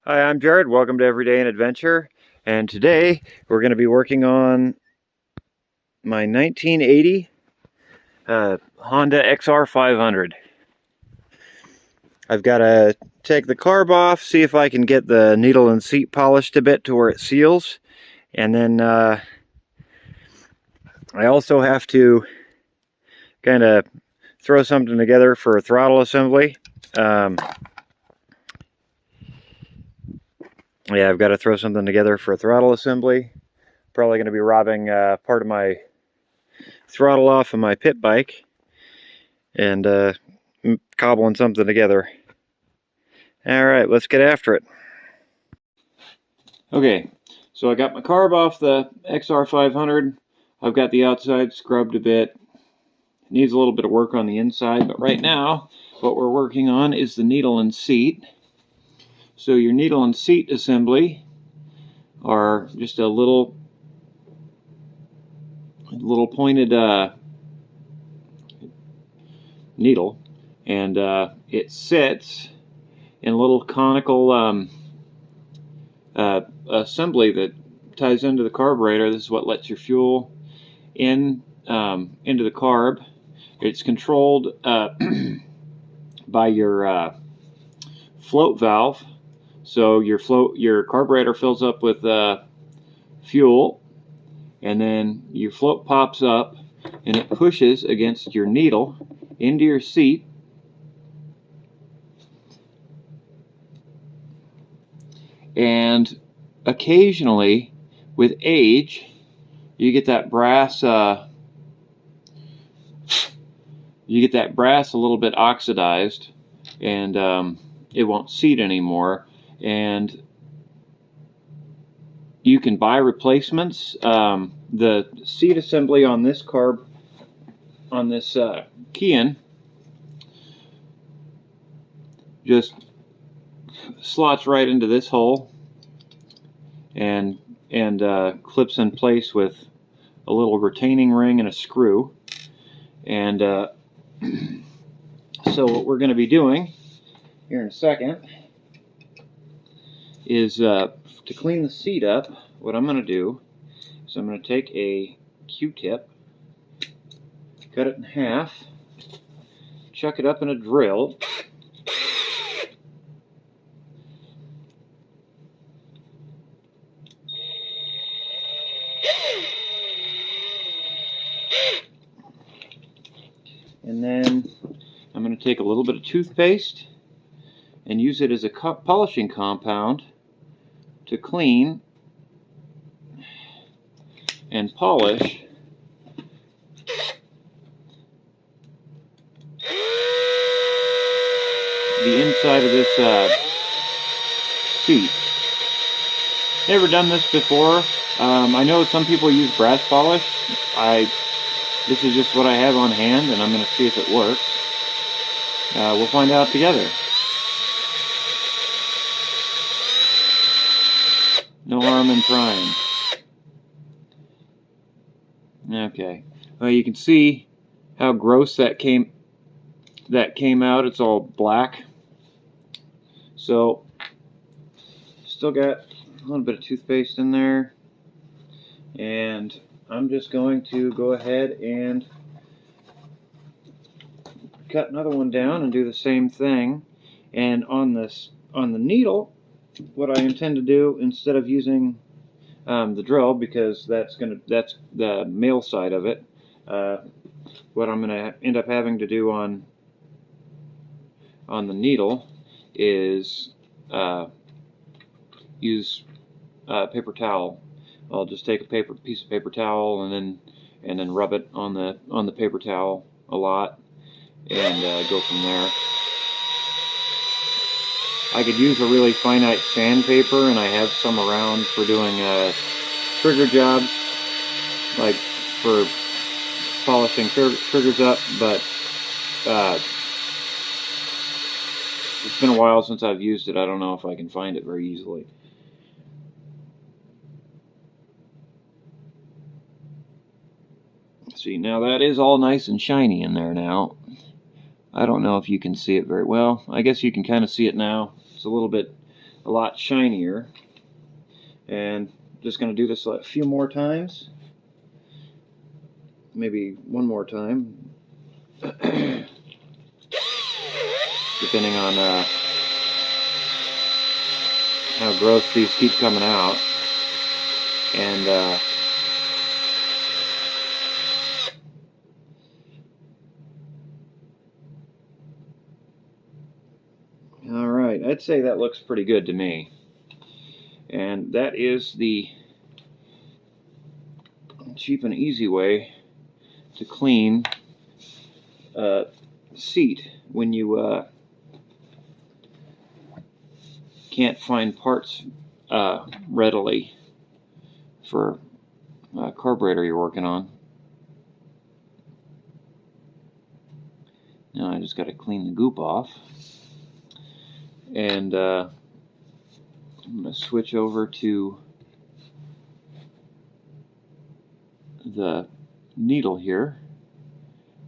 Hi, I'm Jared. Welcome to Everyday in Adventure. And today we're going to be working on my 1980 Honda XR500. I've got to take the carb off, see if I can get the needle and seat polished a bit to where it seals. And then I also have to kind of throw something together for a throttle assembly. Yeah, I've got to throw something together for a throttle assembly. Probably going to be robbing part of my throttle off of my pit bike and cobbling something together. Alright, let's get after it. Okay, so I got my carb off the XR500. I've got the outside scrubbed a bit. It needs a little bit of work on the inside, but right now what we're working on is the needle and seat. So your needle and seat assembly are just a little pointed needle, and it sits in a little conical assembly that ties into the carburetor. This is what lets your fuel in into the carb. It's controlled by your float valve. So your carburetor fills up with fuel, and then your float pops up and it pushes against your needle into your seat. And occasionally, with age, you get that brass a little bit oxidized, and it won't seat anymore. And you can buy replacements. The seat assembly on this carb, on this Kian, just slots right into this hole and clips in place with a little retaining ring and a screw. And so what we're going to be doing here in a second is to clean the seat up. What I'm going to do is I'm going to take a Q-tip, cut it in half, chuck it up in a drill, and then I'm going to take a little bit of toothpaste and use it as a polishing compound to clean and polish the inside of this seat. Never done this before. I know some people use brass polish. This is just what I have on hand, and I'm going to see if it works. We'll find out together. No harm in trying. Okay. Well, you can see how gross that came out. It's all black. So, still got a little bit of toothpaste in there, and I'm just going to go ahead and cut another one down and do the same thing. And on the needle, what I intend to do, instead of using the drill, because that's the male side of it, what I'm going to end up having to do on the needle is use paper towel. I'll just take a piece of paper towel and then rub it on the paper towel a lot, and go from there. I could use a really finite sandpaper, and I have some around for doing trigger jobs, like for polishing triggers up, but it's been a while since I've used it. I don't know if I can find it very easily. See, now that is all nice and shiny in there now. I don't know if you can see it very well. I guess you can kind of see it now. It's a little bit a lot shinier. And just going to do this a few more times, maybe one more time, depending on how gross these keep coming out. And all right, I'd say that looks pretty good to me. And that is the cheap and easy way to clean seat when you can't find parts readily for a carburetor you're working on. Now I just got to clean the goop off, and I'm going to switch over to the needle here,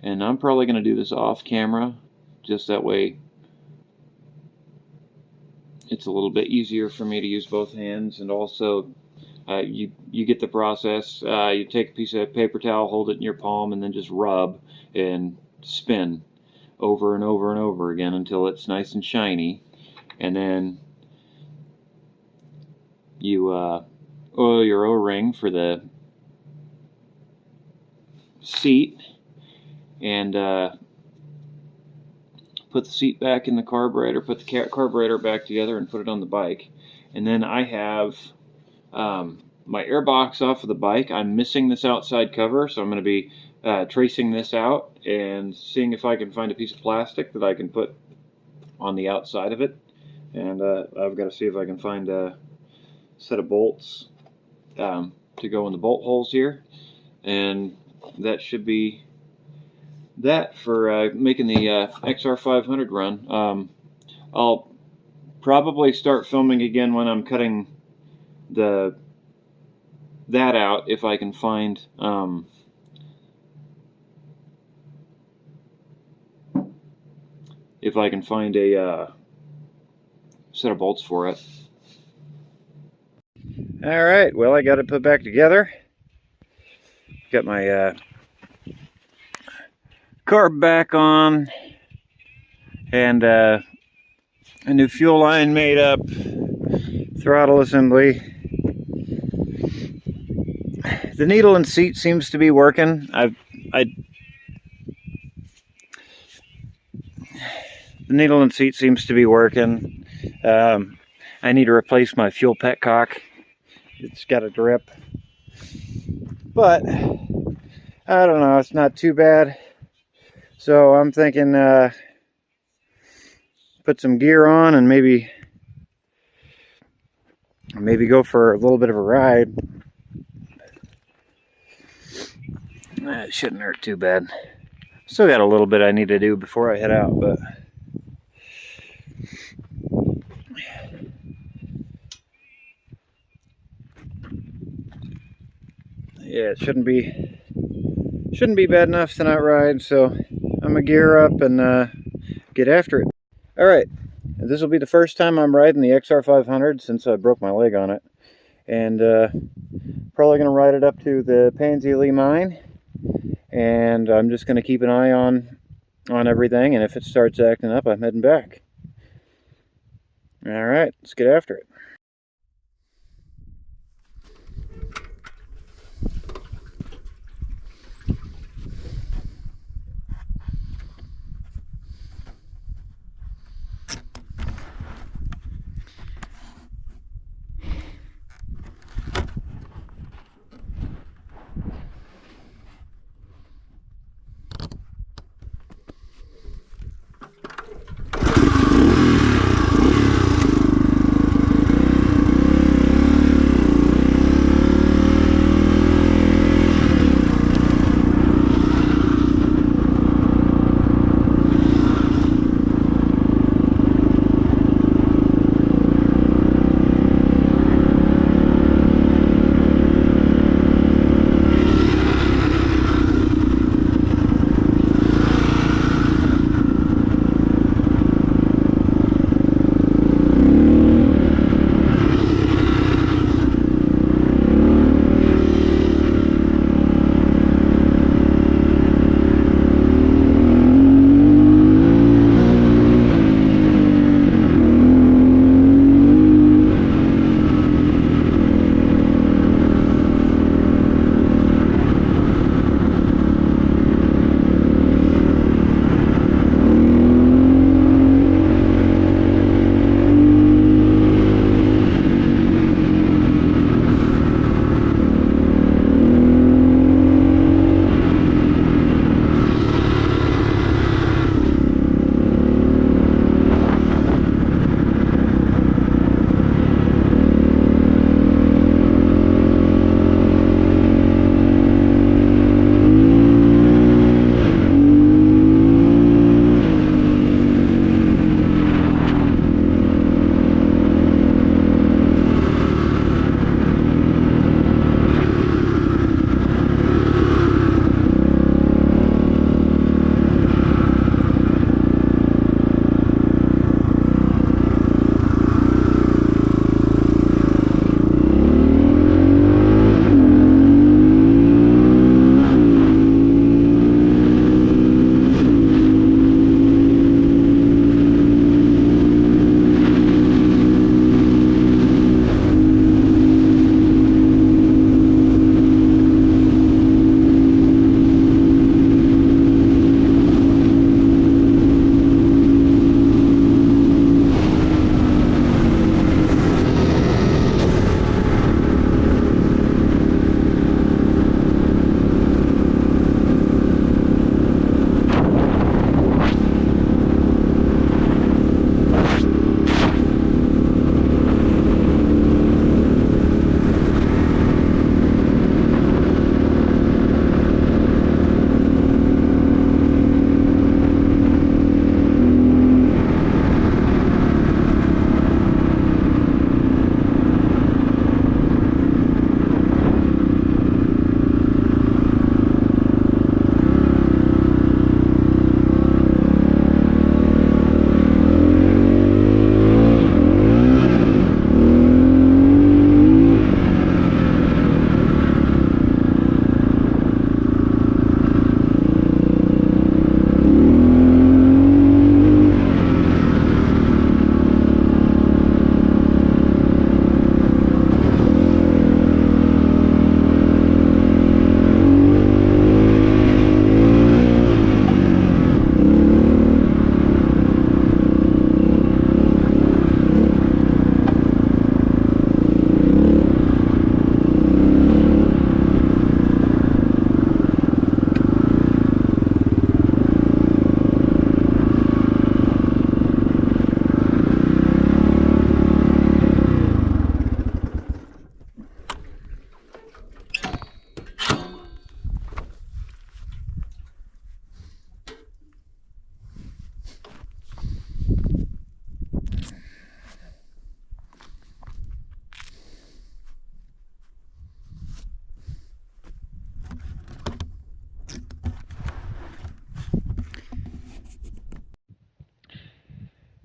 and I'm probably going to do this off camera, just that way it's a little bit easier for me to use both hands. And also you get the process. You take a piece of paper towel, hold it in your palm, and then just rub and spin over and over and over again until it's nice and shiny. And then you oil your O-ring for the seat, and put the seat back in the carburetor, put the carburetor back together, and put it on the bike. And then I have my air box off of the bike. I'm missing this outside cover, so I'm going to be tracing this out and seeing if I can find a piece of plastic that I can put on the outside of it. And I've got to see if I can find a set of bolts to go in the bolt holes here. And that should be that for making the XR500 run. I'll probably start filming again when I'm cutting that out, if I can find a set of bolts for it. Alright, well, I got it put back together. Got my carb back on, and a new fuel line made up, throttle assembly. The needle and seat seems to be working. The needle and seat seems to be working. I need to replace my fuel petcock. It's got a drip, but I don't know, it's not too bad. So I'm thinking put some gear on and maybe go for a little bit of a ride. It shouldn't hurt too bad. Still got a little bit I need to do before I head out, but yeah, it shouldn't be bad enough to not ride. So I'm gonna gear up and get after it. All right, this will be the first time I'm riding the XR500 since I broke my leg on it, and probably gonna ride it up to the Pansy Lee mine, and I'm just gonna keep an eye on everything, and if it starts acting up, I'm heading back. All right, let's get after it.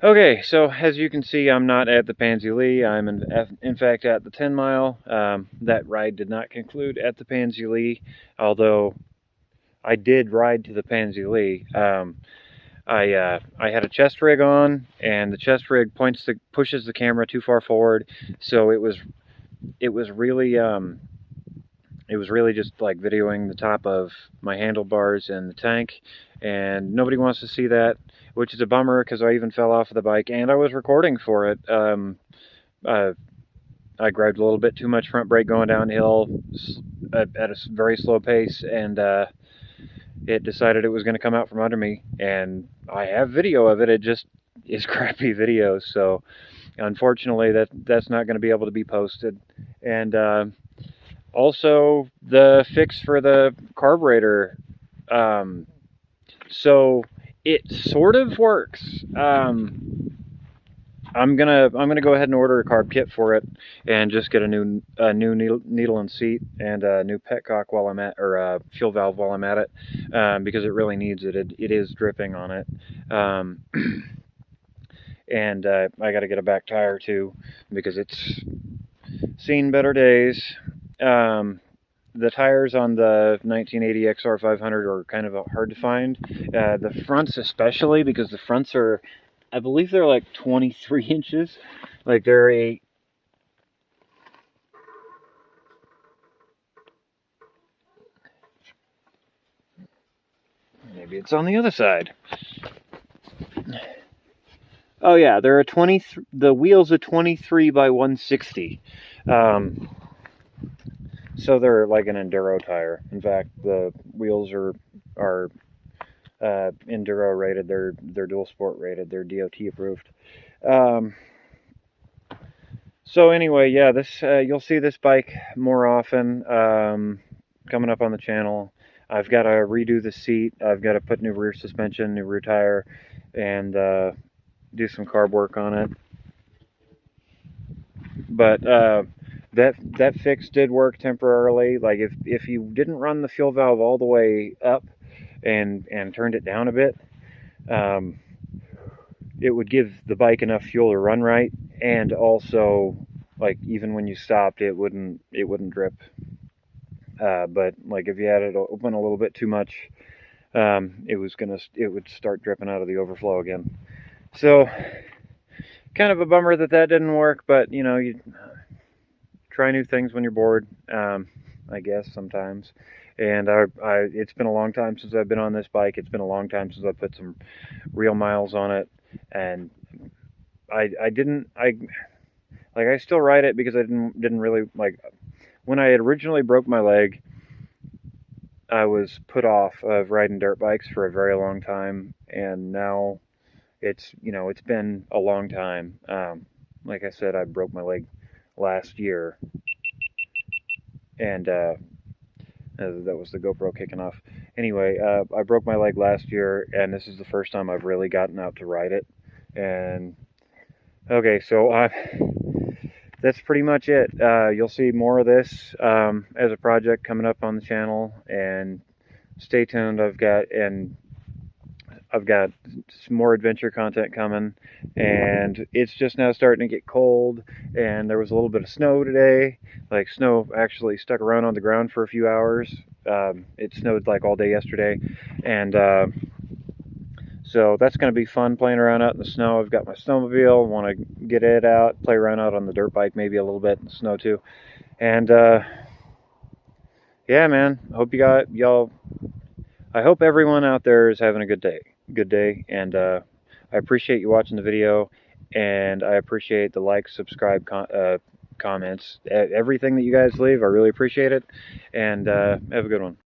Okay, so as you can see, I'm not at the Pansy Lee. I'm in fact at the 10 mile. That ride did not conclude at the Pansy Lee, although I did ride to the Pansy Lee. I had a chest rig on, and the chest rig pushes the camera too far forward, so it was really just like videoing the top of my handlebars and the tank, and nobody wants to see that, which is a bummer because I even fell off of the bike and I was recording for it. I grabbed a little bit too much front brake going downhill at a very slow pace, and it decided it was going to come out from under me, and I have video of it. It just is crappy video, so unfortunately that's not going to be able to be posted. And also the fix for the carburetor, so it sort of works. I'm gonna go ahead and order a carb kit for it, and just get a new needle and seat and a new petcock while I'm at, or fuel valve while I'm at it, because it really needs it. It is dripping on it, and I got to get a back tire too because it's seen better days. The tires on the 1980 XR500 are kind of hard to find. The fronts especially, because the fronts are, I believe they're like 23 inches. Like they're maybe it's on the other side. Oh yeah, they're a 23, the wheel's a 23 by 160. So they're like an enduro tire. In fact, the wheels are enduro rated. They're dual sport rated. They're DOT approved. So anyway, yeah, this you'll see this bike more often coming up on the channel. I've got to redo the seat. I've got to put new rear suspension, new rear tire, and do some carb work on it. But that fix did work temporarily. Like if you didn't run the fuel valve all the way up and turned it down a bit, it would give the bike enough fuel to run right, and also like even when you stopped, it wouldn't drip. But like if you had it open a little bit too much, it would start dripping out of the overflow again. So kind of a bummer that didn't work, but you know, you try new things when you're bored, I guess sometimes. And it's been a long time since I've been on this bike. It's been a long time since I put some real miles on it, and I still ride it because I didn't really like. When I had originally broke my leg, I was put off of riding dirt bikes for a very long time, and now it's been a long time. Like I said, I broke my leg last year, and that was the GoPro kicking off. Anyway, I broke my leg last year, and this is the first time I've really gotten out to ride it. And okay, so that's pretty much it. You'll see more of this as a project coming up on the channel, and stay tuned. I've got some more adventure content coming, and it's just now starting to get cold, and there was a little bit of snow today. Like snow actually stuck around on the ground for a few hours. It snowed like all day yesterday, and so that's going to be fun playing around out in the snow. I've got my snowmobile, want to get it out, play around out on the dirt bike maybe a little bit in the snow too. And yeah, man, I hope I hope everyone out there is having a good day, and I appreciate you watching the video, and I appreciate the likes, subscribe, comments, everything that you guys leave. I really appreciate it, and have a good one.